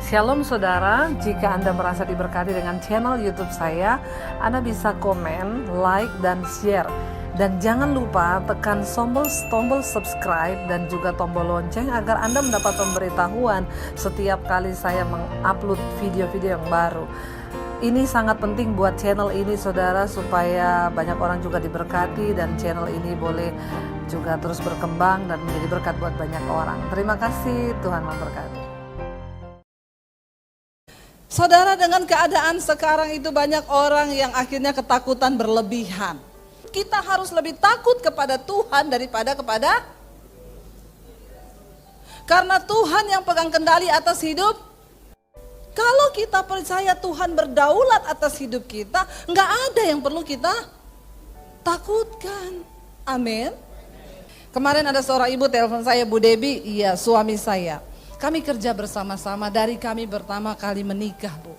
Shalom saudara, jika Anda merasa diberkati dengan channel YouTube saya, Anda bisa komen, like, dan share. Dan jangan lupa tekan tombol subscribe dan juga tombol lonceng agar Anda mendapat pemberitahuan setiap kali saya mengupload video-video yang baru. Ini sangat penting buat channel ini saudara, supaya banyak orang juga diberkati dan channel ini boleh juga terus berkembang dan menjadi berkat buat banyak orang. Terima kasih, Tuhan memberkati. Saudara, dengan keadaan sekarang itu banyak orang yang akhirnya ketakutan berlebihan. Kita harus lebih takut kepada Tuhan daripada karena Tuhan yang pegang kendali atas hidup. Kalau kita percaya Tuhan berdaulat atas hidup kita, nggak ada yang perlu kita takutkan. Amin. Kemarin ada seorang ibu telepon saya, Bu Debbie, iya suami saya. Kami kerja bersama-sama dari kami pertama kali menikah, Bu.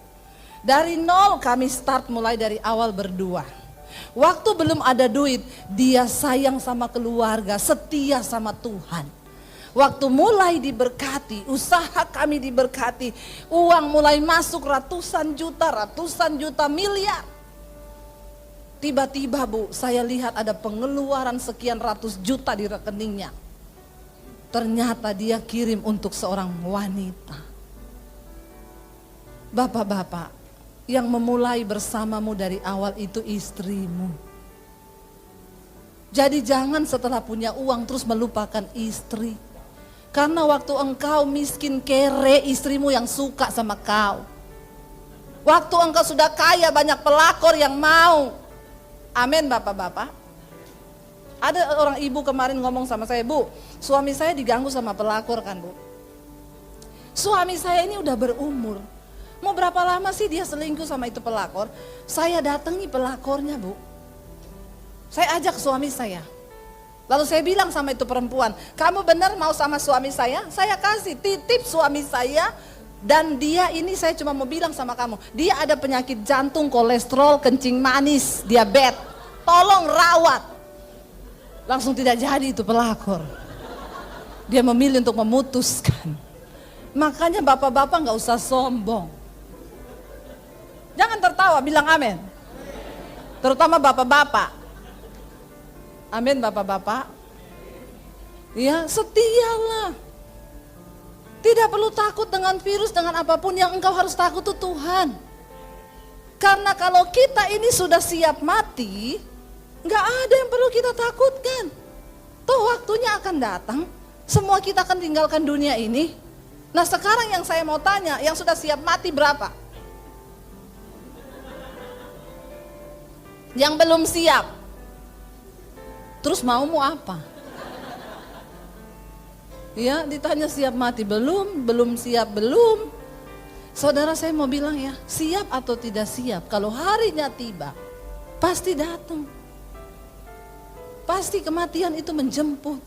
Dari nol kami start mulai dari awal berdua. Waktu belum ada duit, dia sayang sama keluarga, setia sama Tuhan. Waktu mulai diberkati, usaha kami diberkati, uang mulai masuk ratusan juta, miliar. Tiba-tiba, Bu, saya lihat ada pengeluaran sekian ratus juta di rekeningnya. Ternyata dia kirim untuk seorang wanita. Bapak-bapak, yang memulai bersamamu dari awal itu istrimu. Jadi jangan setelah punya uang terus melupakan istri. Karena waktu engkau miskin kere, istrimu yang suka sama kau. Waktu engkau sudah kaya, banyak pelakor yang mau. Amin, bapak-bapak. Ada orang ibu kemarin ngomong sama saya, Bu, suami saya diganggu sama pelakor kan, Bu. Suami saya ini udah berumur. Mau berapa lama sih dia selingkuh sama itu pelakor? Saya datangi pelakornya, Bu. Saya ajak suami saya. Lalu saya bilang sama itu perempuan, kamu benar mau sama suami saya? Saya kasih titip suami saya. Dan dia ini saya cuma mau bilang sama kamu, dia ada penyakit jantung, kolesterol, kencing manis, diabetes. Tolong rawat. Langsung tidak jadi itu pelakor. Dia memilih untuk memutuskan. Makanya bapak-bapak gak usah sombong. Jangan tertawa, bilang amin. Terutama bapak-bapak. Amin, bapak-bapak. Ya, setialah. Tidak perlu takut dengan virus, dengan apapun. Yang engkau harus takut itu Tuhan. Karena kalau kita ini sudah siap mati, gak ada yang perlu kita takutkan. Toh waktunya akan datang, semua kita akan tinggalkan dunia ini. Nah sekarang yang saya mau tanya, yang sudah siap mati berapa? Yang belum siap, terus maumu apa? Ya, ditanya siap mati belum siap belum. Saudara, saya mau bilang ya, siap atau tidak siap, kalau harinya tiba, pasti datang. Pasti kematian itu menjemput.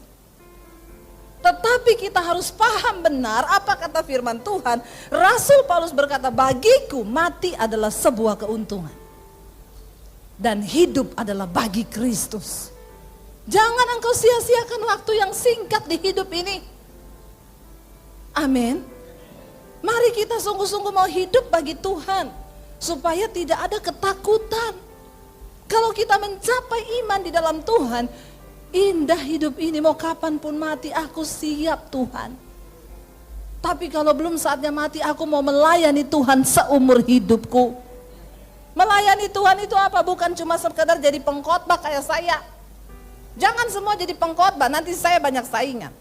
Tetapi kita harus paham benar apa kata firman Tuhan. Rasul Paulus berkata, bagiku mati adalah sebuah keuntungan. Dan hidup adalah bagi Kristus. Jangan engkau sia-siakan waktu yang singkat di hidup ini. Amin. Mari kita sungguh-sungguh mau hidup bagi Tuhan. Supaya tidak ada ketakutan. Kalau kita mencapai iman di dalam Tuhan, indah hidup ini, mau kapanpun mati, aku siap Tuhan. Tapi kalau belum saatnya mati, aku mau melayani Tuhan seumur hidupku. Melayani Tuhan itu apa? Bukan cuma sekedar jadi pengkhotbah kayak saya. Jangan semua jadi pengkhotbah, nanti saya banyak saingan.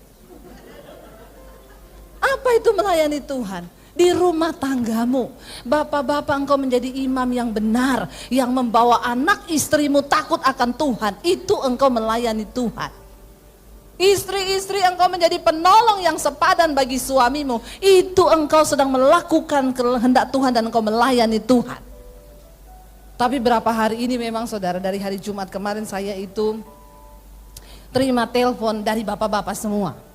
Apa itu melayani Tuhan? Di rumah tanggamu, bapak-bapak engkau menjadi imam yang benar, yang membawa anak istrimu takut akan Tuhan, itu engkau melayani Tuhan. Istri-istri engkau menjadi penolong yang sepadan bagi suamimu, itu engkau sedang melakukan kehendak Tuhan dan engkau melayani Tuhan. Tapi berapa hari ini memang saudara, dari hari Jumat kemarin saya itu terima telepon dari bapak-bapak semua.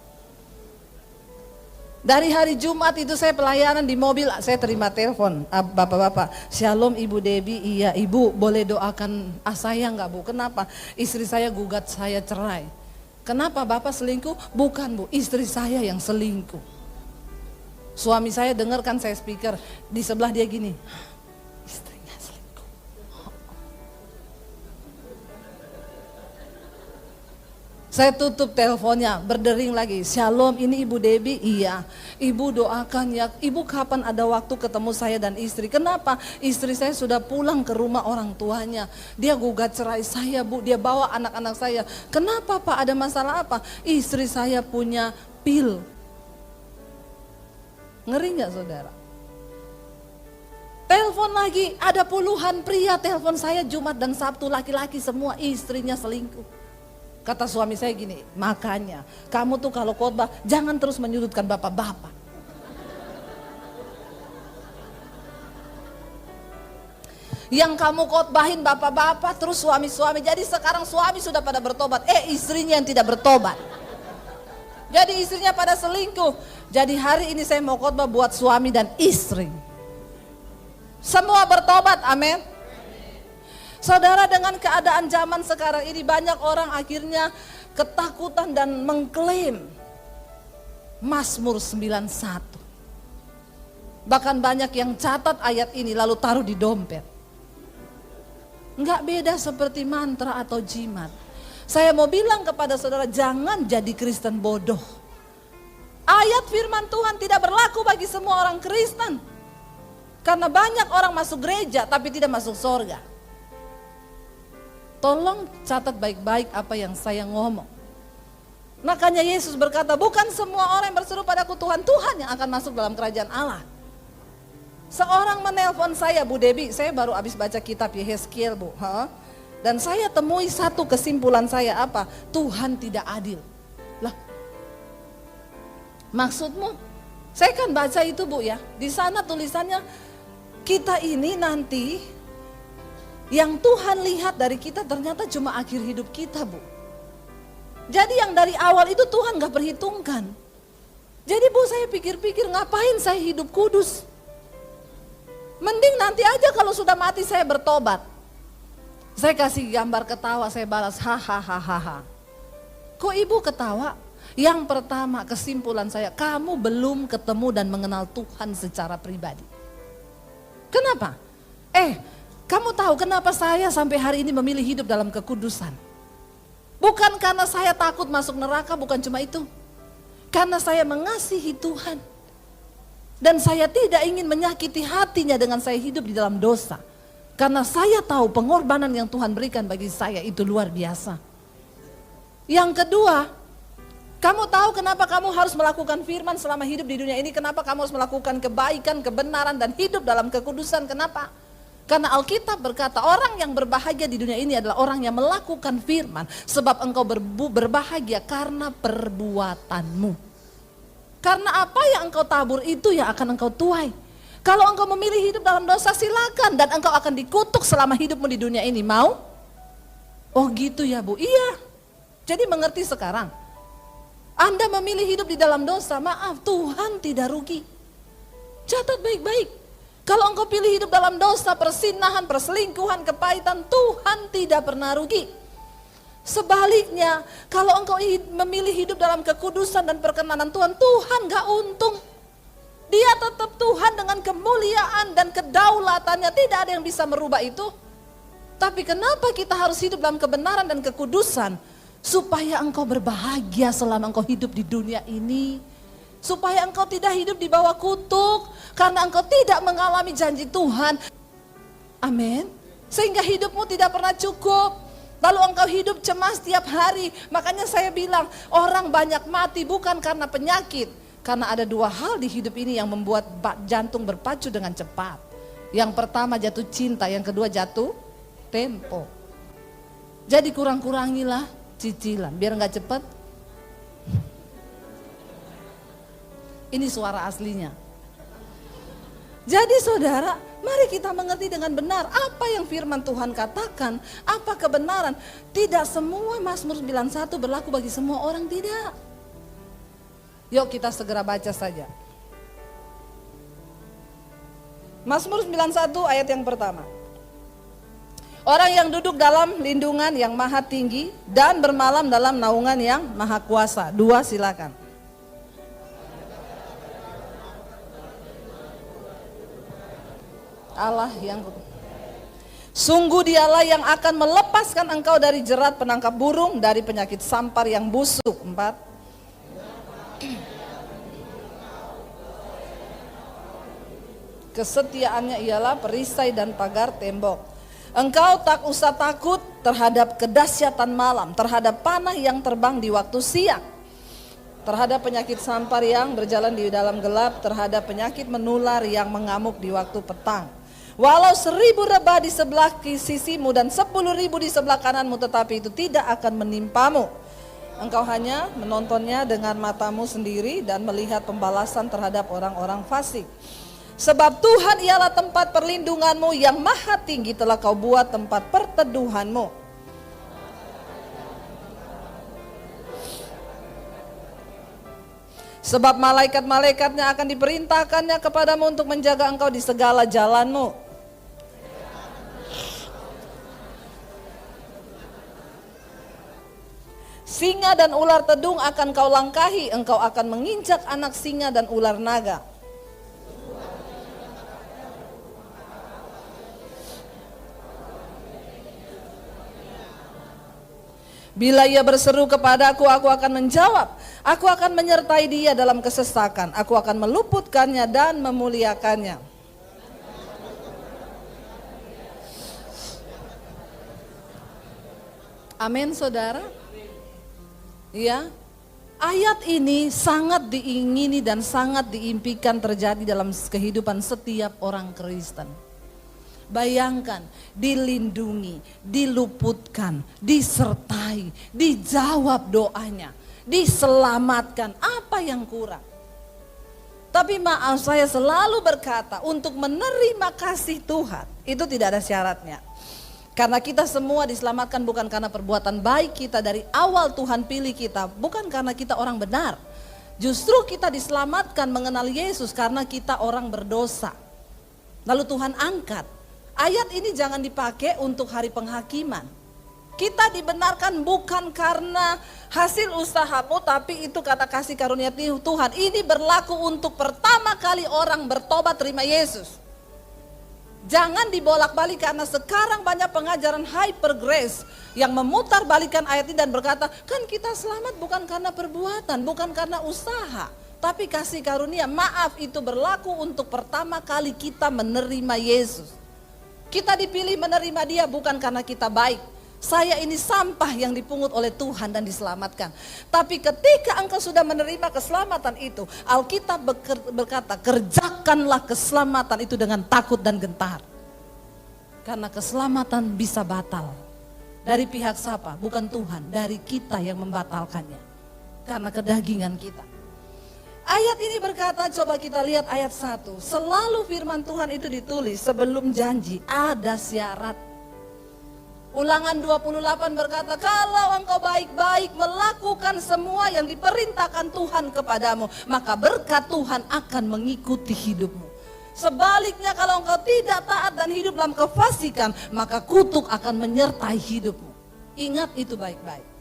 Dari hari Jumat itu saya pelayanan di mobil, saya terima telepon, bapak-bapak, Shalom Ibu Debbie, iya Ibu boleh doakan saya enggak Bu? Kenapa? Istri saya gugat saya cerai. Kenapa Bapak selingkuh? Bukan Bu, istri saya yang selingkuh. Suami saya dengarkan saya speaker, di sebelah dia gini, istrinya selingkuh. Saya tutup teleponnya, berdering lagi. Shalom, ini Ibu Debbie? Iya. Ibu doakan ya, Ibu kapan ada waktu ketemu saya dan istri? Kenapa? Istri saya sudah pulang ke rumah orang tuanya. Dia gugat cerai saya, Bu. Dia bawa anak-anak saya. Kenapa, Pak? Ada masalah apa? Istri saya punya pil. Ngeri gak, saudara? Telepon lagi, ada puluhan pria telepon saya Jumat dan Sabtu, laki-laki semua, istrinya selingkuh. Kata suami saya gini, makanya kamu tuh kalau khotbah jangan terus menyudutkan bapak-bapak. Yang kamu khotbahin bapak-bapak terus suami-suami, jadi sekarang suami sudah pada bertobat, istrinya yang tidak bertobat. Jadi istrinya pada selingkuh. Jadi hari ini saya mau khotbah buat suami dan istri. Semua bertobat, amin. Saudara, dengan keadaan zaman sekarang ini banyak orang akhirnya ketakutan dan mengklaim Mazmur 91. Bahkan banyak yang catat ayat ini lalu taruh di dompet. Enggak beda seperti mantra atau jimat. Saya mau bilang kepada saudara, jangan jadi Kristen bodoh. Ayat firman Tuhan tidak berlaku bagi semua orang Kristen. Karena banyak orang masuk gereja tapi tidak masuk surga. Tolong catat baik-baik apa yang saya ngomong. Makanya Yesus berkata, bukan semua orang yang berseru padaku Tuhan, Tuhan yang akan masuk dalam kerajaan Allah. Seorang menelpon saya, Bu Debbie, saya baru habis baca kitab Yehezkiel, Bu. Dan saya temui satu kesimpulan saya apa? Tuhan tidak adil. Lah, maksudmu? Saya kan baca itu, Bu, ya. Di sana tulisannya, kita ini nanti yang Tuhan lihat dari kita ternyata cuma akhir hidup kita, Bu. Jadi yang dari awal itu Tuhan gak perhitungkan. Jadi, Bu, saya pikir-pikir ngapain saya hidup kudus? Mending nanti aja kalau sudah mati saya bertobat. Saya kasih gambar ketawa, saya balas hahaha. Kok Ibu ketawa? Yang pertama kesimpulan saya, kamu belum ketemu dan mengenal Tuhan secara pribadi. Kenapa? Kamu tahu kenapa saya sampai hari ini memilih hidup dalam kekudusan? Bukan karena saya takut masuk neraka, bukan cuma itu. Karena saya mengasihi Tuhan. Dan saya tidak ingin menyakiti hatinya dengan saya hidup di dalam dosa. Karena saya tahu pengorbanan yang Tuhan berikan bagi saya itu luar biasa. Yang kedua, kamu tahu kenapa kamu harus melakukan firman selama hidup di dunia ini? Kenapa kamu harus melakukan kebaikan, kebenaran dan hidup dalam kekudusan? Kenapa? Karena Alkitab berkata orang yang berbahagia di dunia ini adalah orang yang melakukan firman. Sebab engkau berbahagia karena perbuatanmu. Karena apa yang engkau tabur itu yang akan engkau tuai. Kalau engkau memilih hidup dalam dosa silakan dan engkau akan dikutuk selama hidupmu di dunia ini. Mau? Oh gitu ya, Bu. Iya. Jadi mengerti sekarang. Anda memilih hidup di dalam dosa, maaf, Tuhan tidak rugi. Catat baik-baik. Kalau engkau pilih hidup dalam dosa, persinahan, perselingkuhan, kepahitan, Tuhan tidak pernah rugi. Sebaliknya, kalau engkau memilih hidup dalam kekudusan dan perkenanan Tuhan, Tuhan gak untung. Dia tetap Tuhan dengan kemuliaan dan kedaulatannya, tidak ada yang bisa merubah itu. Tapi kenapa kita harus hidup dalam kebenaran dan kekudusan? Supaya engkau berbahagia selama engkau hidup di dunia ini. Supaya engkau tidak hidup di bawah kutuk, karena engkau tidak mengalami janji Tuhan. Amin. Sehingga hidupmu tidak pernah cukup. Lalu engkau hidup cemas tiap hari. Makanya saya bilang orang banyak mati bukan karena penyakit. Karena ada dua hal di hidup ini yang membuat jantung berpacu dengan cepat. Yang pertama jatuh cinta, yang kedua jatuh tempo. Jadi kurang-kurangilah cicilan biar gak cepat. Ini suara aslinya. Jadi saudara, mari kita mengerti dengan benar apa yang firman Tuhan katakan, apa kebenaran. Tidak semua Mazmur 91 berlaku bagi semua orang, tidak. Yuk kita segera baca saja. Mazmur 91 ayat yang pertama. Orang yang duduk dalam lindungan yang maha tinggi dan bermalam dalam naungan yang maha kuasa. Dua, silakan. Allah yang sungguh dialah yang akan melepaskan engkau dari jerat penangkap burung, dari penyakit sampar yang busuk. 4. Kesetiaannya ialah perisai dan pagar tembok. Engkau tak usah takut terhadap kedahsyatan malam, terhadap panah yang terbang di waktu siang, terhadap penyakit sampar yang berjalan di dalam gelap, terhadap penyakit menular yang mengamuk di waktu petang. Walau 1000 rebah di sebelah sisimu dan 10.000 di sebelah kananmu, tetapi itu tidak akan menimpamu. Engkau hanya menontonnya dengan matamu sendiri dan melihat pembalasan terhadap orang-orang fasik. Sebab Tuhan ialah tempat perlindunganmu, yang maha tinggi telah kau buat tempat perteduhanmu. Sebab malaikat-malaikatnya akan diperintahkannya kepadamu untuk menjaga engkau di segala jalanmu. Singa dan ular tedung akan kau langkahi, engkau akan menginjak anak singa dan ular naga. Bila ia berseru kepadaku, aku akan menjawab. Aku akan menyertai dia dalam kesesakan. Aku akan meluputkannya dan memuliakannya. Amin, saudara. Ya, ayat ini sangat diingini dan sangat diimpikan terjadi dalam kehidupan setiap orang Kristen. Bayangkan, dilindungi, diluputkan, disertai, dijawab doanya, diselamatkan. Apa yang kurang? Tapi maaf, saya selalu berkata, untuk menerima kasih Tuhan itu tidak ada syaratnya. Karena kita semua diselamatkan bukan karena perbuatan baik kita dari awal Tuhan pilih kita, bukan karena kita orang benar. Justru kita diselamatkan mengenal Yesus karena kita orang berdosa. Lalu Tuhan angkat. Ayat ini jangan dipakai untuk hari penghakiman. Kita dibenarkan bukan karena hasil usahamu, tapi itu kata kasih karunia Tuhan. Ini berlaku untuk pertama kali orang bertobat terima Yesus. Jangan dibolak-balik, karena sekarang banyak pengajaran hyper grace yang memutar balikan ayat ini dan berkata, kan kita selamat bukan karena perbuatan, bukan karena usaha, tapi kasih karunia. Maaf, itu berlaku untuk pertama kali kita menerima Yesus. Kita dipilih menerima dia bukan karena kita baik. Saya ini sampah yang dipungut oleh Tuhan dan diselamatkan. Tapi ketika engkau sudah menerima keselamatan itu, Alkitab berkata, kerjakanlah keselamatan itu dengan takut dan gentar. Karena keselamatan bisa batal. Dari pihak siapa? Bukan Tuhan, dari kita yang membatalkannya. Karena kedagingan kita. Ayat ini berkata, coba kita lihat ayat 1. Selalu firman Tuhan itu ditulis sebelum janji, ada syarat. Ulangan 28 berkata, kalau engkau baik-baik melakukan semua yang diperintahkan Tuhan kepadamu, maka berkat Tuhan akan mengikuti hidupmu. Sebaliknya, kalau engkau tidak taat dan hidup dalam kefasikan, maka kutuk akan menyertai hidupmu. Ingat itu baik-baik.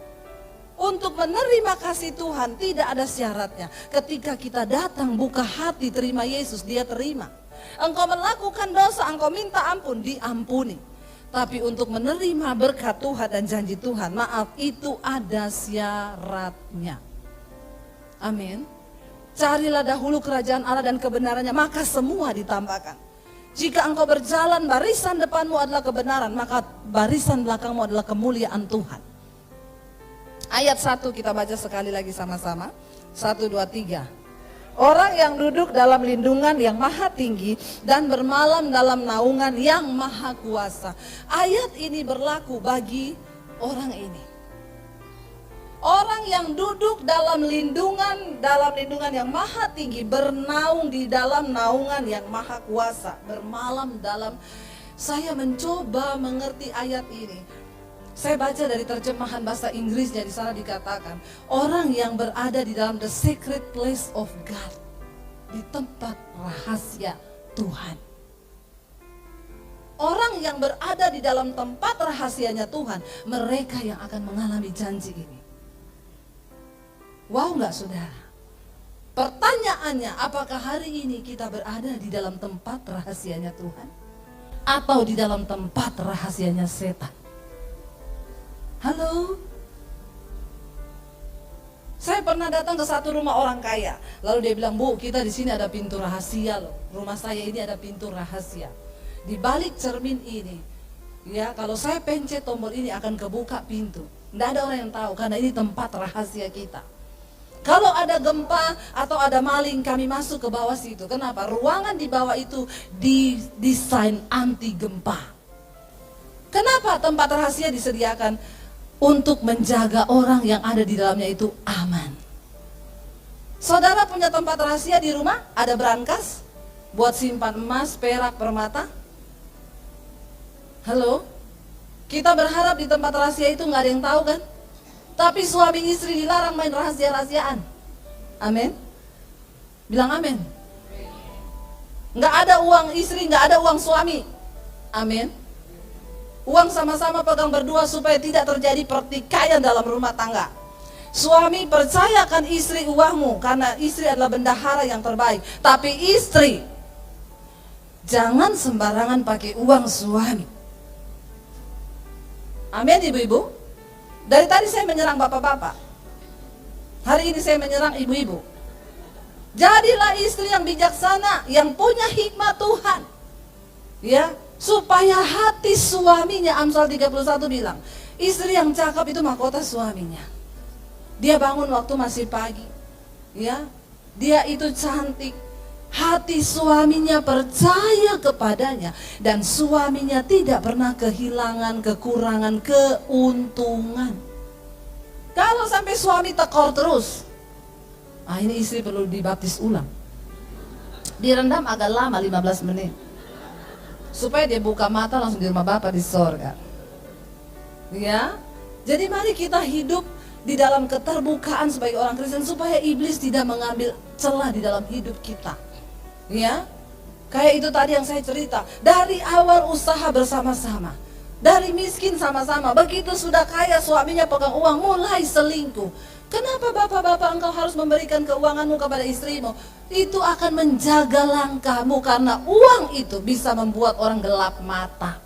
Untuk menerima kasih Tuhan tidak ada syaratnya. Ketika kita datang buka hati terima Yesus, dia terima. Engkau melakukan dosa, engkau minta ampun, diampuni. Tapi untuk menerima berkat Tuhan dan janji Tuhan, maaf, itu ada syaratnya. Amin. Carilah dahulu kerajaan Allah dan kebenarannya, maka semua ditambahkan. Jika engkau berjalan, barisan depanmu adalah kebenaran, maka barisan belakangmu adalah kemuliaan Tuhan. Ayat 1 kita baca sekali lagi sama-sama. 1, 2, 3. Orang yang duduk dalam lindungan yang maha tinggi dan bermalam dalam naungan yang maha kuasa. Ayat ini berlaku bagi orang ini. Orang yang duduk dalam lindungan yang maha tinggi, bernaung di dalam naungan yang maha kuasa, bermalam dalam. Saya mencoba mengerti ayat ini. Saya baca dari terjemahan bahasa Inggrisnya, di sana dikatakan orang yang berada di dalam the secret place of God, di tempat rahasia Tuhan. Orang yang berada di dalam tempat rahasianya Tuhan, mereka yang akan mengalami janji ini. Wow, enggak saudara? Pertanyaannya, apakah hari ini kita berada di dalam tempat rahasianya Tuhan? atau di dalam tempat rahasianya setan? Halo? Saya pernah datang ke satu rumah orang kaya. Lalu dia bilang, "Bu, kita di sini ada pintu rahasia loh. Rumah saya ini ada pintu rahasia. Di balik cermin ini, ya, kalau saya pencet tombol ini akan kebuka pintu. Tidak ada orang yang tahu karena ini tempat rahasia kita. Kalau ada gempa atau ada maling, kami masuk ke bawah situ. Kenapa? Ruangan di bawah itu didesain anti gempa. Kenapa tempat rahasia disediakan? Untuk menjaga orang yang ada di dalamnya itu aman. Saudara punya tempat rahasia di rumah? Ada brankas buat simpan emas, perak, permata? Halo? Kita berharap di tempat rahasia itu nggak ada yang tahu kan? Tapi suami istri dilarang main rahasia-rahasiaan. Amin? Bilang amin. Nggak ada uang istri, nggak ada uang suami. Amin. Uang sama-sama pegang berdua supaya tidak terjadi pertikaian dalam rumah tangga. Suami, percayakan istri uangmu karena istri adalah bendahara yang terbaik. Tapi istri, jangan sembarangan pakai uang suami. Amin, ibu-ibu. Dari tadi saya menyerang bapak-bapak. Hari ini saya menyerang ibu-ibu. Jadilah istri yang bijaksana, yang punya hikmat Tuhan. Ya, supaya hati suaminya, Amsal 31 bilang, istri yang cakap itu mahkota suaminya. Dia bangun waktu masih pagi, ya, dia itu cantik, hati suaminya percaya kepadanya, dan suaminya tidak pernah kehilangan, kekurangan, keuntungan. Kalau sampai suami tekor terus, ini istri perlu dibaptis ulang, direndam agak lama 15 menit. Supaya dia buka mata langsung di rumah Bapa di sorga. Ya, jadi mari kita hidup di dalam keterbukaan sebagai orang Kristen supaya iblis tidak mengambil celah di dalam hidup kita. Ya, kayak itu tadi yang saya cerita. Dari awal usaha bersama-sama, dari miskin sama-sama, begitu sudah kaya suaminya pegang uang mulai selingkuh. Kenapa bapak-bapak engkau harus memberikan keuanganmu kepada istrimu? Itu akan menjaga langkahmu karena uang itu bisa membuat orang gelap mata.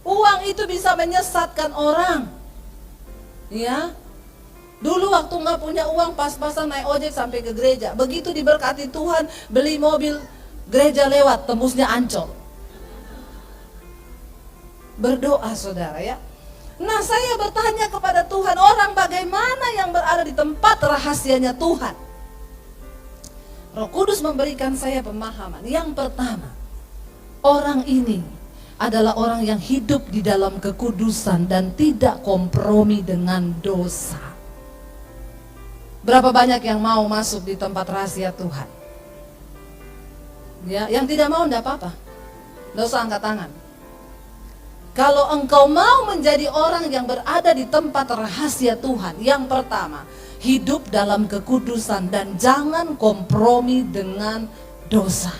Uang itu bisa menyesatkan orang. Ya. Dulu waktu nggak punya uang pas-pasan naik ojek sampai ke gereja. Begitu diberkati Tuhan, beli mobil, gereja lewat, tembusnya Ancol. Berdoa saudara ya. Nah, saya bertanya kepada Tuhan, orang bagaimana yang berada di tempat rahasianya Tuhan? Roh Kudus memberikan saya pemahaman. Yang pertama, orang ini adalah orang yang hidup di dalam kekudusan dan tidak kompromi dengan dosa. Berapa banyak yang mau masuk di tempat rahasia Tuhan? Ya, yang tidak mau enggak apa-apa. Enggak usah angkat tangan. Kalau engkau mau menjadi orang yang berada di tempat rahasia Tuhan, yang pertama, hidup dalam kekudusan dan jangan kompromi dengan dosa.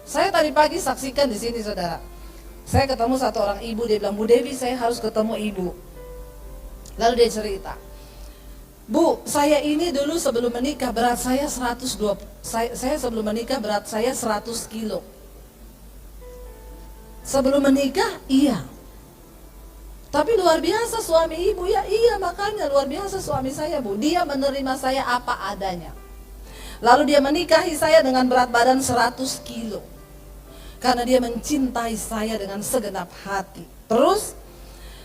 Saya tadi pagi saksikan di sini saudara. Saya ketemu satu orang ibu, dia bilang, "Bu Devi, saya harus ketemu ibu." Lalu dia cerita, "Bu, saya ini dulu sebelum menikah berat saya 120, saya sebelum menikah berat saya 100 kilo. Sebelum menikah, iya. Tapi luar biasa suami ibu ya, iya makanya luar biasa suami saya Bu. Dia menerima saya apa adanya. Lalu dia menikahi saya dengan berat badan 100 kilo. Karena dia mencintai saya dengan segenap hati. Terus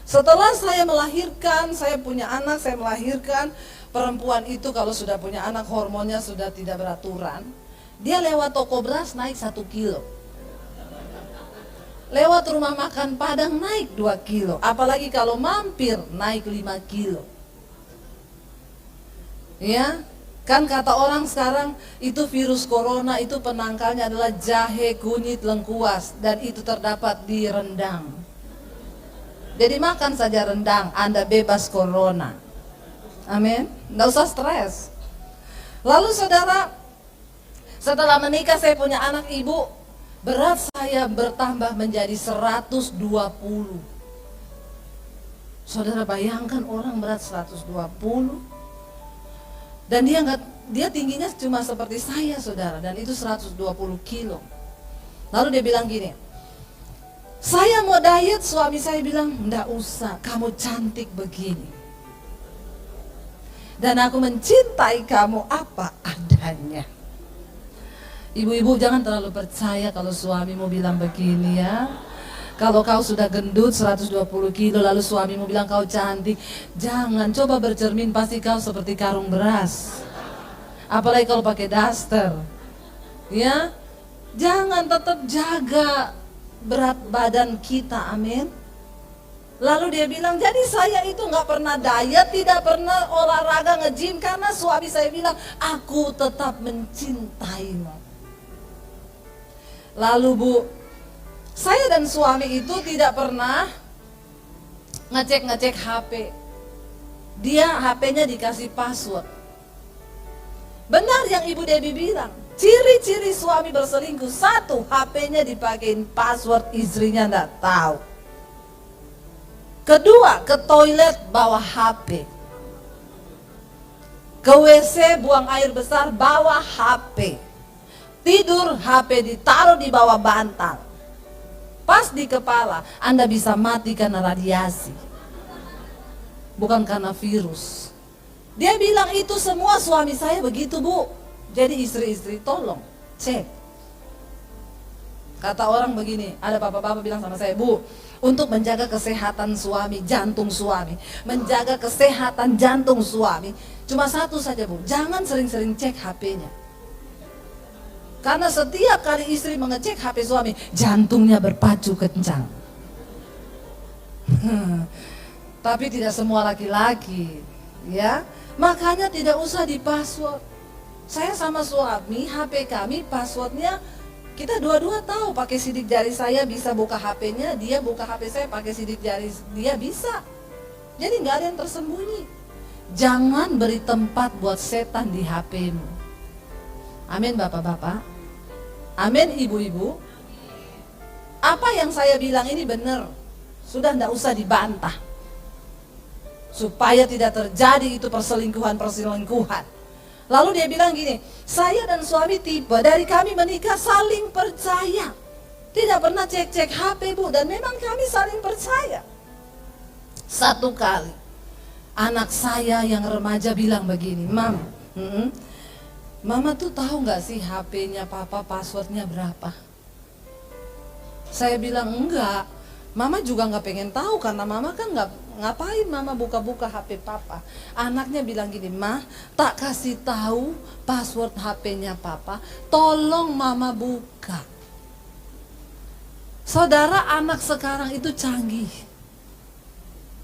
setelah saya melahirkan, saya punya anak, saya melahirkan. Perempuan itu kalau sudah punya anak hormonnya sudah tidak beraturan. Dia lewat toko beras naik 1 kilo. Lewat rumah makan Padang naik 2 kilo. Apalagi kalau mampir naik 5 kilo. Ya, kan kata orang sekarang itu virus corona itu penangkalnya adalah jahe, kunyit, lengkuas. Dan itu terdapat di rendang. Jadi makan saja rendang, Anda bebas corona. Amin. Nggak usah stres. Lalu saudara, setelah menikah saya punya anak ibu. Berat saya bertambah menjadi 120. Saudara bayangkan orang berat 120. Dan dia tingginya cuma seperti saya saudara. Dan itu 120 kilo. Lalu dia bilang gini, saya mau diet, suami saya bilang, enggak usah, kamu cantik begini. Dan aku mencintai kamu apa adanya. Ibu-ibu jangan terlalu percaya kalau suamimu bilang begini ya. Kalau kau sudah gendut 120 kilo lalu suamimu bilang kau cantik, jangan, coba bercermin, pasti kau seperti karung beras. Apalagi kalau pakai daster. Ya, jangan, tetap jaga berat badan kita, amin. Lalu dia bilang, jadi saya itu nggak pernah diet, tidak pernah olahraga nge-gym karena suami saya bilang, aku tetap mencintaimu. Lalu Bu, saya dan suami itu tidak pernah ngecek HP. Dia HP-nya dikasih password. Benar yang Ibu Debbie bilang, ciri-ciri suami berselingkuh, satu, HP-nya dipakein password, istrinya enggak tahu. Kedua, ke toilet bawa HP. Ke WC buang air besar bawa HP. Tidur HP ditaruh di bawah bantal. Pas di kepala, Anda bisa mati karena radiasi. Bukan karena virus. Dia bilang itu semua suami saya begitu Bu. Jadi istri-istri tolong cek. Kata orang begini, ada bapak-bapak bilang sama saya, Bu, untuk menjaga kesehatan suami, jantung suami, menjaga kesehatan jantung suami, cuma satu saja Bu, jangan sering-sering cek HP-nya. Karena setiap kali istri mengecek HP suami, jantungnya berpacu kencang. Tapi tidak semua laki-laki, ya. Makanya tidak usah di password. Saya sama suami, HP kami passwordnya kita dua-dua tahu. Pakai sidik jari saya bisa buka HP-nya, dia buka HP saya pakai sidik jari dia bisa. Jadi nggak ada yang tersembunyi. Jangan beri tempat buat setan di HP-mu. Amin bapak-bapak. Amin ibu-ibu. Apa yang saya bilang ini benar. Sudah tidak usah dibantah. Supaya tidak terjadi itu perselingkuhan. Lalu dia bilang gini, saya dan suami tipe dari kami menikah saling percaya. Tidak pernah cek-cek HP Bu, dan memang kami saling percaya. Satu kali anak saya yang remaja bilang begini, Mama tuh tahu nggak sih HP-nya Papa passwordnya berapa? Saya bilang enggak. Mama juga nggak pengen tahu karena Mama kan nggak ngapain Mama buka-buka HP Papa. Anaknya bilang gini, Mah, tak kasih tahu password HP-nya Papa, tolong Mama buka. Saudara, anak sekarang itu canggih.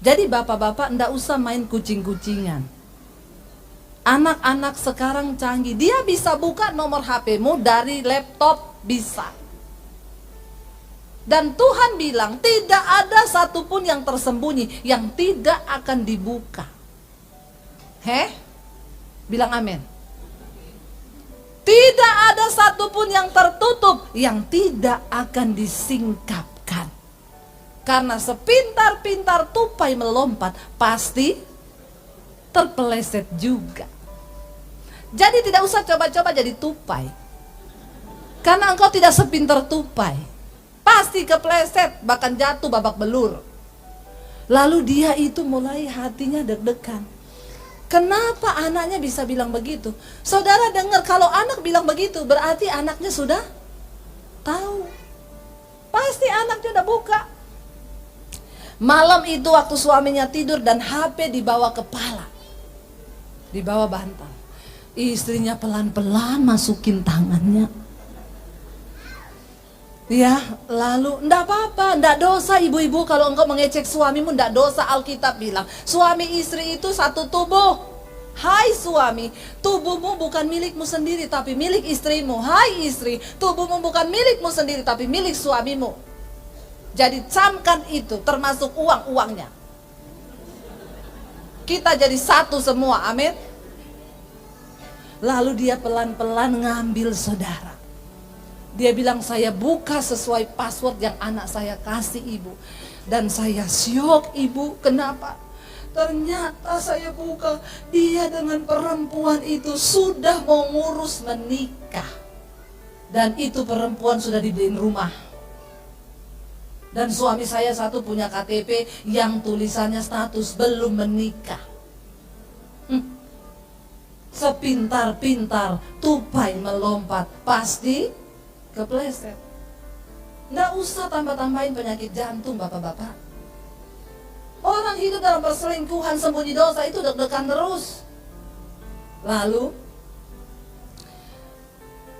Jadi bapak-bapak ndak usah main kucing-kucingan. Anak-anak sekarang canggih, dia bisa buka nomor HP-mu dari laptop, bisa. Dan Tuhan bilang tidak ada satupun yang tersembunyi, yang tidak akan dibuka. Bilang amin. Tidak ada satupun yang tertutup, yang tidak akan disingkapkan. Karena sepintar-pintar tupai melompat, pasti terpeleset juga. Jadi tidak usah coba-coba jadi tupai. Karena engkau tidak sepintar tupai. Pasti kepleset, bahkan jatuh babak belur. Lalu dia itu mulai hatinya deg-degan. Kenapa anaknya bisa bilang begitu? Saudara dengar, kalau anak bilang begitu berarti anaknya sudah tahu. Pasti anaknya udah buka. Malam itu waktu suaminya tidur dan HP di bawah kepala, di bawah bantal, istrinya pelan-pelan masukin tangannya. Ya, lalu ndak apa-apa, ndak dosa ibu-ibu kalau engkau mengecek suamimu, ndak dosa. Alkitab bilang, suami istri itu satu tubuh. Hai suami, tubuhmu bukan milikmu sendiri tapi milik istrimu. Hai istri, tubuhmu bukan milikmu sendiri tapi milik suamimu. Jadi camkan itu, termasuk uang-uangnya. Kita jadi satu semua, amin. Lalu dia pelan-pelan ngambil saudara. Dia bilang, saya buka sesuai password yang anak saya kasih ibu. Dan saya syok ibu, kenapa? Ternyata saya buka, dia dengan perempuan itu sudah mau ngurus menikah. Dan itu perempuan sudah dibeliin rumah. Dan suami saya satu punya KTP yang tulisannya status belum menikah. Sepintar-pintar tupai melompat, pasti kepleset. Nggak usah tambah-tambahin penyakit jantung bapak-bapak. Orang hidup dalam perselingkuhan sembunyi dosa itu deg-degan terus. Lalu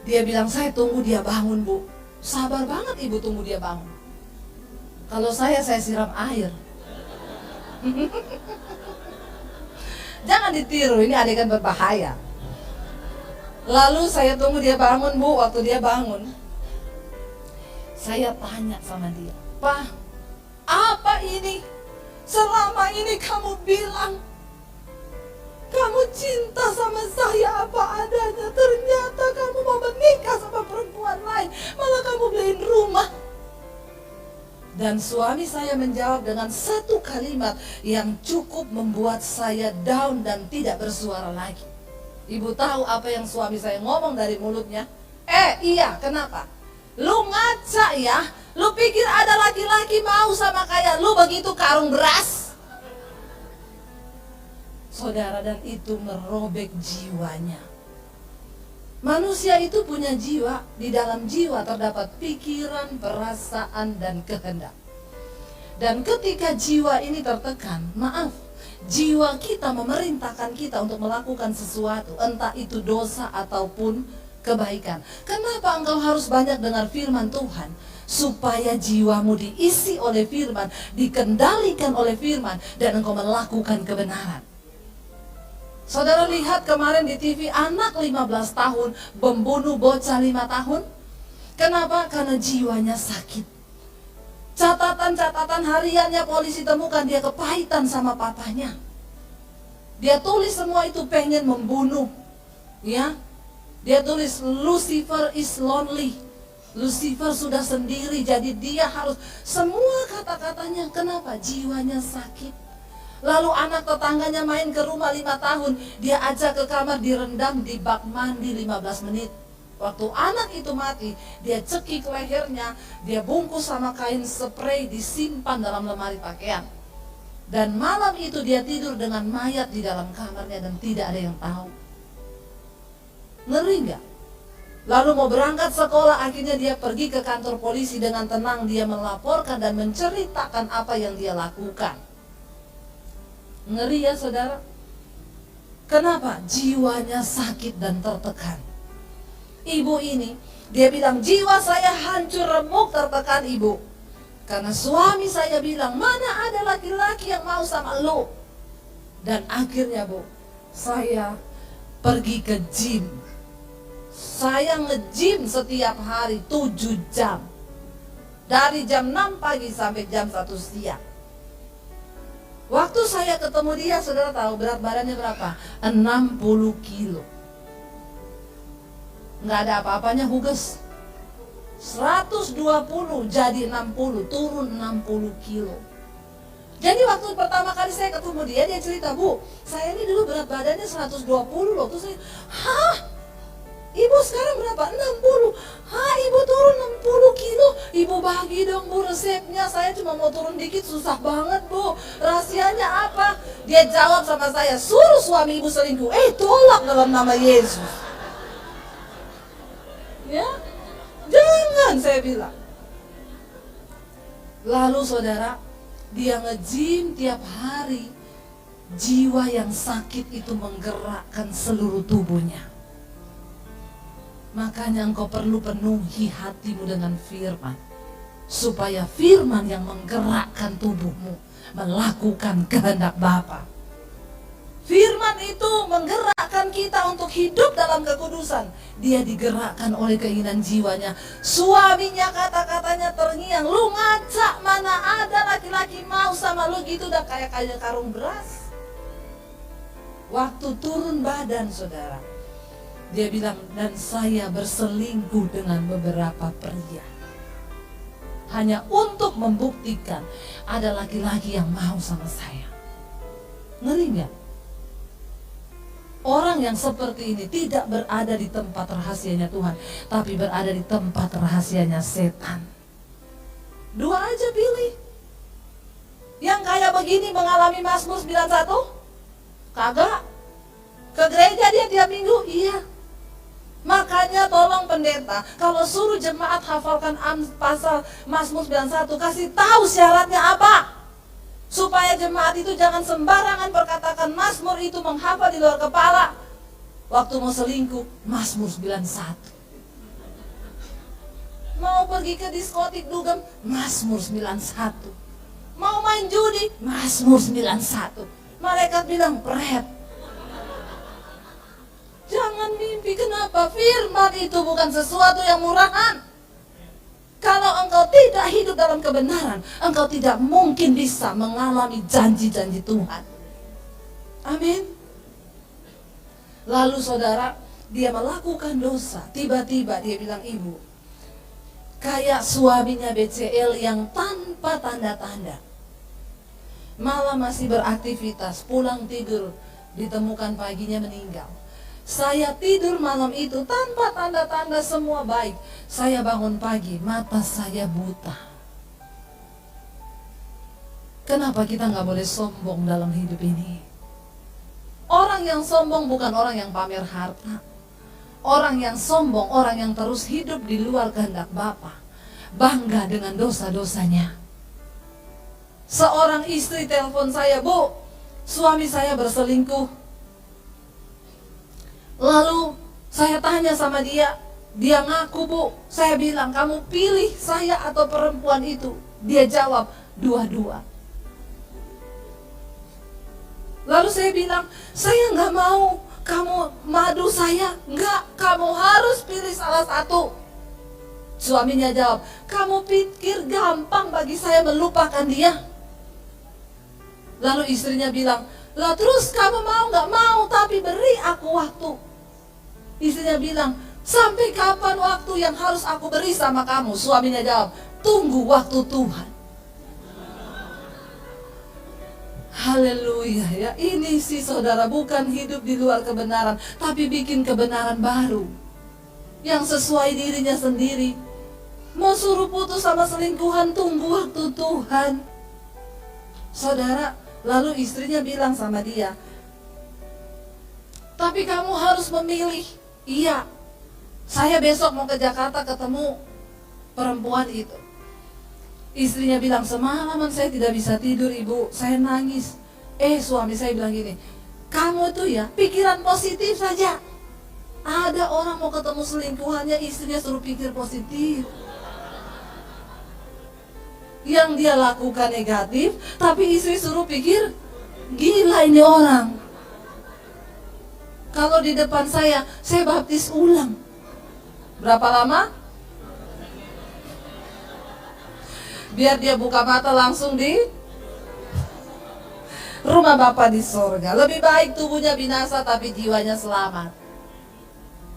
dia bilang, saya tunggu dia bangun bu. Sabar banget ibu tunggu dia bangun. Kalau saya siram air. Jangan ditiru, ini adegan berbahaya. Lalu saya tunggu dia bangun bu. Waktu dia bangun, saya tanya sama dia, Pak, apa ini? Selama ini kamu bilang kamu cinta sama saya apa adanya. Ternyata kamu mau menikah sama perempuan lain, malah kamu beliin rumah. Dan suami saya menjawab dengan satu kalimat yang cukup membuat saya down dan tidak bersuara lagi. Ibu tahu apa yang suami saya ngomong dari mulutnya? Iya, kenapa? Lu ngaca ya? Lu pikir ada laki-laki mau sama kayak lu begitu karung beras? Saudara, dan itu merobek jiwanya. Manusia itu punya jiwa, di dalam jiwa terdapat pikiran, perasaan, dan kehendak. Dan ketika jiwa ini tertekan, jiwa kita memerintahkan kita untuk melakukan sesuatu, entah itu dosa ataupun kebaikan. Kenapa engkau harus banyak dengar firman Tuhan? Supaya jiwamu diisi oleh firman, dikendalikan oleh firman, dan engkau melakukan kebenaran. Saudara lihat kemarin di TV, anak 15 tahun membunuh bocah 5 tahun. Kenapa? Karena jiwanya sakit. Catatan-catatan hariannya polisi temukan dia kepahitan sama papanya. Dia tulis semua itu pengen membunuh. Ya, dia tulis Lucifer is lonely. Lucifer sudah sendiri, jadi dia harus semua kata-katanya. Kenapa? Jiwanya sakit. Lalu anak tetangganya main ke rumah 5 tahun, dia ajak ke kamar, direndam di bak mandi 15 menit. Waktu anak itu mati, dia cekik lehernya, dia bungkus sama kain spray, disimpan dalam lemari pakaian. Dan malam itu dia tidur dengan mayat di dalam kamarnya dan tidak ada yang tahu. Ngeri nggak? Lalu mau berangkat sekolah, akhirnya dia pergi ke kantor polisi dengan tenang, dia melaporkan dan menceritakan apa yang dia lakukan. Ngeri ya saudara. Kenapa? Jiwanya sakit dan tertekan. Ibu ini, dia bilang, jiwa saya hancur remuk tertekan ibu. Karena suami saya bilang, mana ada laki-laki yang mau sama lo. Dan akhirnya bu, saya pergi ke gym. Saya nge-gym setiap hari 7 jam. Dari jam 6 pagi sampai jam 1 siang. Waktu saya ketemu dia, saudara tahu berat badannya berapa? 60 kilo. Nggak ada apa-apanya, huges. 120 jadi 60, turun 60 kilo. Jadi waktu pertama kali saya ketemu dia cerita, Bu, saya ini dulu berat badannya 120 loh. Terus saya, hah? Ibu sekarang berapa? 60. Hah, ibu turun 60 kilo. Ibu bagi dong bu resepnya. Saya cuma mau turun dikit, susah banget bu. Rahasianya apa? Dia jawab sama saya, suruh suami ibu selingkuh. Tolak dalam nama Yesus. Ya, jangan, saya bilang. Lalu saudara, dia nge-gym tiap hari. Jiwa yang sakit itu menggerakkan seluruh tubuhnya. Makanya engkau perlu penuhi hatimu dengan firman. Supaya firman yang menggerakkan tubuhmu melakukan kehendak Bapa. Firman itu menggerakkan kita untuk hidup dalam kekudusan. Dia digerakkan oleh keinginan jiwanya. Suaminya kata-katanya terngiang, lu ngaca, mana ada laki-laki mau sama lu gitu, udah kayak karung beras. Waktu turun badan saudara, dia bilang, dan saya berselingkuh dengan beberapa pria. Hanya untuk membuktikan ada laki-laki yang mau sama saya. Ngeri gak? Orang yang seperti ini tidak berada di tempat rahasianya Tuhan, tapi berada di tempat rahasianya setan. Dua aja pilih. Yang kayak begini mengalami Mazmur 91? Kagak. Ke gereja dia tiap minggu? Iya. Makanya tolong pendeta, kalau suruh jemaat hafalkan pasal Mazmur 91, kasih tahu syaratnya apa. Supaya jemaat itu jangan sembarangan berkatakan Mazmur itu menghafal di luar kepala. Waktu mau selingkuh, Mazmur 91. Mau pergi ke diskotik dugem, Mazmur 91. Mau main judi, Mazmur 91. Malaikat bilang, "Pret." Jangan mimpi, kenapa? Firman itu bukan sesuatu yang murahan. Kalau engkau tidak hidup dalam kebenaran, engkau tidak mungkin bisa mengalami janji-janji Tuhan. Amin. Lalu saudara, dia melakukan dosa. Tiba-tiba dia bilang, "Ibu, kayak suaminya BCL yang tanpa tanda-tanda. Malam masih beraktivitas, pulang tidur, ditemukan paginya meninggal. Saya tidur malam itu tanpa tanda-tanda, semua baik. Saya bangun pagi, mata saya buta." Kenapa kita nggak boleh sombong dalam hidup ini? Orang yang sombong bukan orang yang pamer harta. Orang yang sombong, orang yang terus hidup di luar kehendak Bapa, bangga dengan dosa-dosanya. Seorang istri telepon saya, "Bu, suami saya berselingkuh." Lalu saya tanya sama dia ngaku, "Bu." Saya bilang, "Kamu pilih saya atau perempuan itu?" Dia jawab, "Dua-dua." Lalu saya bilang, "Saya nggak mau kamu madu saya." "Nggak, kamu harus pilih salah satu." Suaminya jawab, "Kamu pikir gampang bagi saya melupakan dia?" Lalu istrinya bilang, "Lah terus kamu mau nggak?" "Mau, tapi beri aku waktu." Istrinya bilang, "Sampai kapan waktu yang harus aku beri sama kamu?" Suaminya jawab, "Tunggu waktu Tuhan." Haleluya ya. Ini sih saudara, bukan hidup di luar kebenaran, tapi bikin kebenaran baru yang sesuai dirinya sendiri. Mau suruh putus sama selingkuhan, tunggu waktu Tuhan. Saudara, lalu istrinya bilang sama dia, "Tapi kamu harus memilih." "Iya, saya besok mau ke Jakarta ketemu perempuan itu." Istrinya bilang, "Semalaman saya tidak bisa tidur, Ibu, saya nangis." Suami saya bilang gini, "Kamu tuh ya pikiran positif saja. Ada orang mau ketemu selingkuhannya, istrinya suruh pikir positif. Yang dia lakukan negatif, tapi istri suruh pikir, gila ini orang. Kalau di depan saya baptis ulang." Berapa lama? Biar dia buka mata langsung di rumah Bapa di sorga. Lebih baik tubuhnya binasa tapi jiwanya selamat.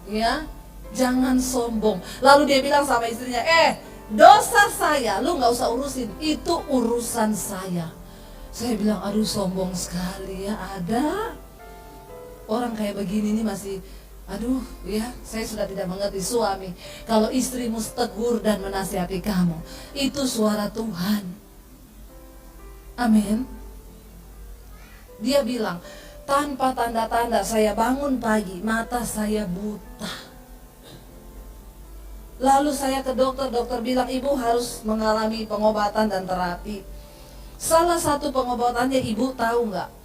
Ya, jangan sombong. Lalu dia bilang sama istrinya, "Dosa saya lu gak usah urusin, itu urusan saya." Saya bilang, aduh sombong sekali ya. Ada orang kayak begini nih masih, aduh ya, saya sudah tidak mengerti. Suami, kalau istrimu tegur dan menasihati kamu, itu suara Tuhan. Amin. Dia bilang, "Tanpa tanda-tanda saya bangun pagi, mata saya buta." Lalu saya ke dokter bilang, "Ibu harus mengalami pengobatan dan terapi." Salah satu pengobatannya, ibu tahu nggak?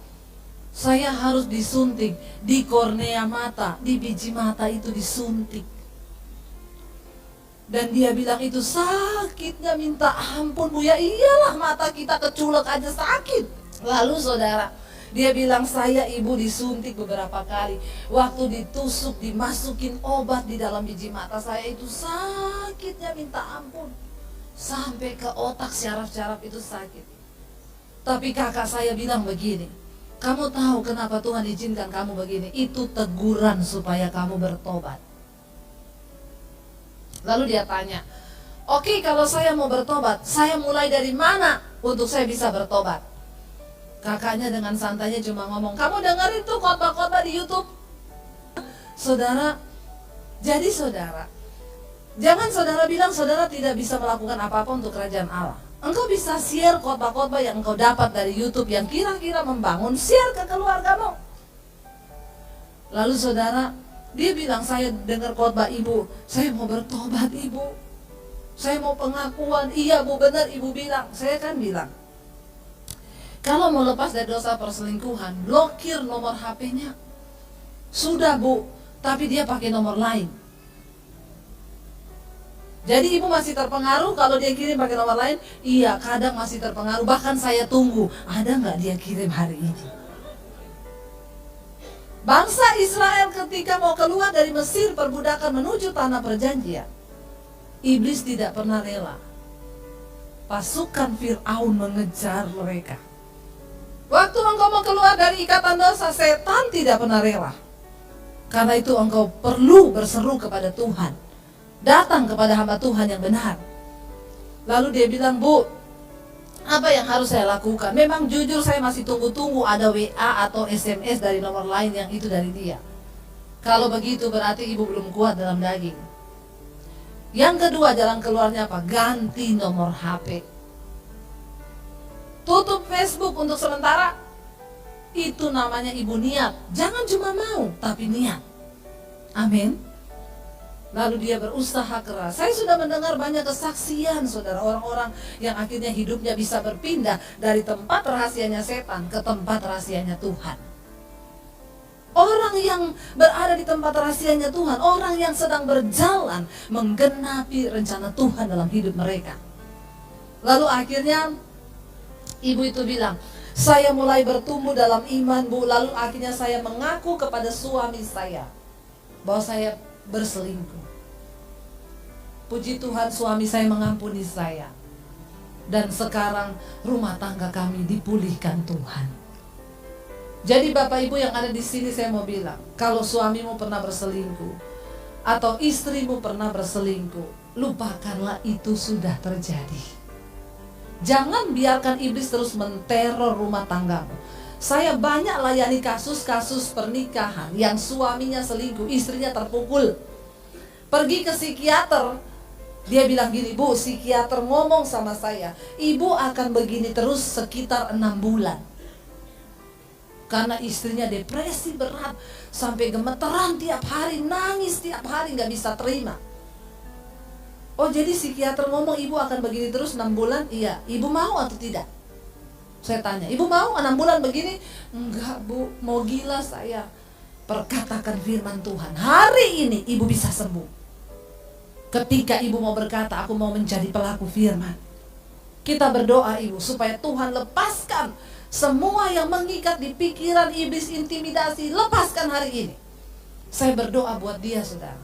Saya harus disuntik di kornea mata, di biji mata itu disuntik. Dan dia bilang itu sakitnya minta ampun, Bu. Ya iyalah, mata kita keculek aja sakit. Lalu saudara, dia bilang, "Saya ibu disuntik beberapa kali. Waktu ditusuk, dimasukin obat di dalam biji mata saya itu sakitnya minta ampun. Sampai ke otak, syaraf-syaraf itu sakit." Tapi kakak saya bilang begini, "Kamu tahu kenapa Tuhan izinkan kamu begini? Itu teguran supaya kamu bertobat." Lalu dia tanya, "Oke, kalau saya mau bertobat, saya mulai dari mana untuk saya bisa bertobat?" Kakaknya dengan santainya cuma ngomong, "Kamu dengerin tuh khotbah-khotbah di YouTube. Saudara, jadi saudara, jangan saudara bilang saudara tidak bisa melakukan apa-apa untuk kerajaan Allah. Engkau bisa share khotbah-khotbah yang engkau dapat dari YouTube yang kira-kira membangun, share ke keluargamu. Lalu saudara, dia bilang, saya dengar khotbah ibu, saya mau bertobat ibu, saya mau pengakuan. Iya bu, benar ibu bilang. Saya kan bilang, kalau mau lepas dari dosa perselingkuhan, blokir nomor HP-nya. Sudah bu, tapi dia pakai nomor lain. Jadi ibu masih terpengaruh kalau dia kirim pakai nomor lain? Iya, kadang masih terpengaruh. Bahkan saya tunggu, ada nggak dia kirim hari ini? Bangsa Israel ketika mau keluar dari Mesir perbudakan menuju tanah perjanjian, iblis tidak pernah rela. Pasukan Fir'aun mengejar mereka. Waktu engkau mau keluar dari ikatan dosa, setan tidak pernah rela. Karena itu engkau perlu berseru kepada Tuhan. Datang kepada hamba Tuhan yang benar. Lalu dia bilang, bu, apa yang harus saya lakukan? Memang jujur saya masih tunggu-tunggu ada WA atau SMS dari nomor lain yang itu dari dia. Kalau begitu berarti ibu belum kuat dalam daging. Yang kedua, jalan keluarnya apa? Ganti nomor HP. Tutup Facebook untuk sementara. Itu namanya ibu niat. Jangan cuma mau, tapi niat. Amin. Lalu dia berusaha keras. Saya sudah mendengar banyak kesaksian saudara, orang-orang yang akhirnya hidupnya bisa berpindah dari tempat rahasianya setan ke tempat rahasianya Tuhan. Orang yang berada di tempat rahasianya Tuhan, orang yang sedang berjalan menggenapi rencana Tuhan dalam hidup mereka. Lalu akhirnya ibu itu bilang, saya mulai bertumbuh dalam iman bu. Lalu akhirnya saya mengaku kepada suami saya bahwa saya berselingkuh. Puji Tuhan, suami saya mengampuni saya. Dan sekarang rumah tangga kami dipulihkan Tuhan. Jadi Bapak Ibu yang ada di sini, saya mau bilang, kalau suamimu pernah berselingkuh atau istrimu pernah berselingkuh, lupakanlah itu sudah terjadi. Jangan biarkan iblis terus menteror rumah tanggamu. Saya banyak layani kasus-kasus pernikahan yang suaminya selingkuh, istrinya terpukul. Pergi ke psikiater, dia bilang gini, bu, psikiater ngomong sama saya, ibu akan begini terus sekitar 6 bulan. Karena istrinya depresi berat, sampai gemeteran tiap hari, nangis tiap hari, gak bisa terima. Oh jadi psikiater ngomong ibu akan begini terus 6 bulan? Iya, ibu mau atau tidak? Saya tanya, ibu mau 6 bulan begini? Enggak bu, mau gila saya. Perkatakan firman Tuhan, hari ini ibu bisa sembuh. Ketika ibu mau berkata, aku mau menjadi pelaku firman. Kita berdoa ibu, supaya Tuhan lepaskan semua yang mengikat di pikiran iblis, intimidasi, lepaskan hari ini. Saya berdoa buat dia saudara.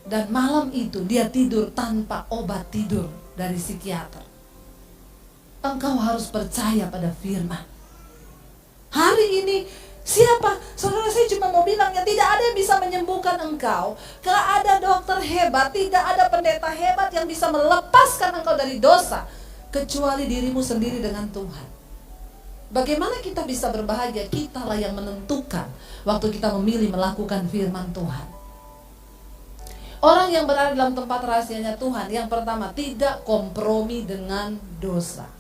Dan malam itu dia tidur tanpa obat tidur dari psikiater. Engkau harus percaya pada firman. Hari ini siapa? Saudara, saya cuma mau bilang ya, tidak ada yang bisa menyembuhkan engkau. Gak ada dokter hebat, tidak ada pendeta hebat yang bisa melepaskan engkau dari dosa kecuali dirimu sendiri dengan Tuhan. Bagaimana kita bisa berbahagia? Kitalah yang menentukan waktu kita memilih melakukan firman Tuhan. Orang yang berada dalam tempat rahasianya Tuhan, yang pertama, tidak kompromi dengan dosa.